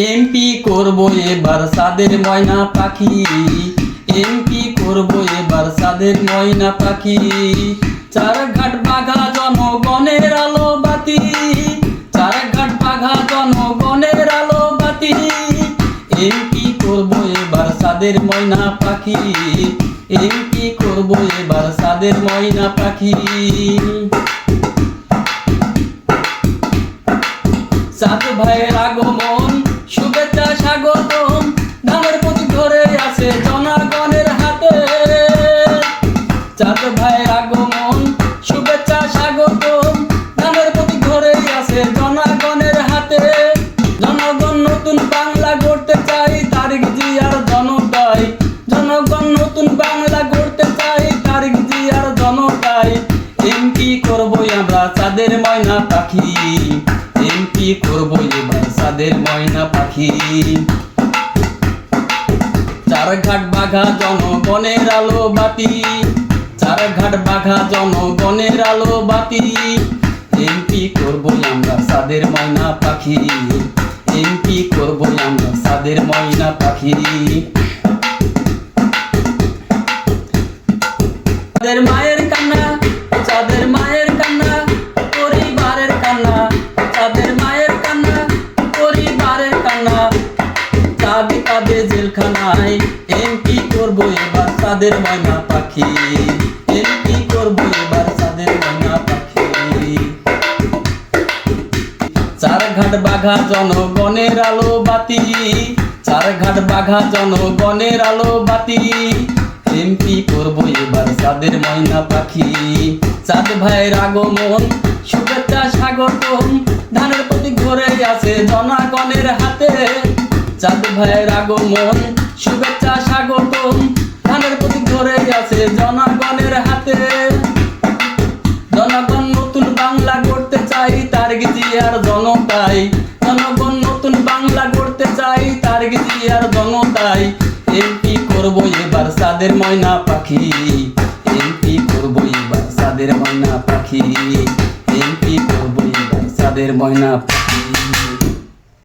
MP করব এবার সাদের ময়না পাখি, এমপি করব এবার সাদের ময়না পাখি। চারঘাট বাঘা জনগণের আলো বাতি, চারঘাট বাঘা জনগণের আলো বাতি। এমপি করব এবার সাদের ময়না পাখি, এমপি করব এবার সাদের ময়না পাখি। চাঁদ ভাইয়ের আগমন শুভেচ্ছা স্বাগতম, ধানের প্রতীক ধরে আছে জনগণের হাতে। চাঁদ ভাইয়ের আগমন শুভেচ্ছা স্বাগতম, ধানের প্রতীক ধরে আছে জনগণের হাতে। জনগণ নতুন বাংলা গড়তে চাই, তারেক জিয়ার জনতাই। জনগণ নতুন বাংলা গড়তে চাই, তারেক জিয়ার জনতাই। এমপি করবো আমরা সাদের ময়না পাখি, এমপি করবো এবার সাদের ময়না পাখি। চারঘাট বাঘা জনগণের আলো বাতি, চারঘাট বাঘা জনগণের আলো বাতি। এমপি করবো আমরা সাদের ময়না পাখি, এমপি করবো আমরা সাদের ময়না পাখি। চাঁদের মায়ের কান্না, চাঁদের মায়ের কান্না, পরিবারের কান্না। চাঁদের মায়ের কান্না, পরিবারের কান্না। কাঁদে কাঁদে জেলখানায়, এমপি করবো এবার সাদের ময়না পাখি, এমপি করবো এবার সাদের ময়না পাখি। চারঘাট বাঘা জনগণের আলো বাতি, চারঘাট বাঘা জনগণের আলো বাতি। এমপি করবো এবার সাদের ময়না পাখি। চাঁদ ভাইয়ের আগমন শুভেচ্ছা স্বাগতম, ধানের প্রতীক ধরে আছে জনগণের হাতে। চাঁদ ভাইয়ের আগমন শুভেচ্ছা স্বাগতম, ধানের প্রতীক ধরে আছে জনগণের হাতে। জনগণ নতুন বাংলা গড়তে চাই, তারেক জিয়ার জনতাই। জনগণ নতুন বাংলা গড়তে চাই, তারেক জিয়ার জনতাই। এমপি করবো এবার সাদের ময়না পাখি, এমপি করবো এবার সাদের ময়না পাখি, এমপি করবো এবার সাদের ময়না পাখি।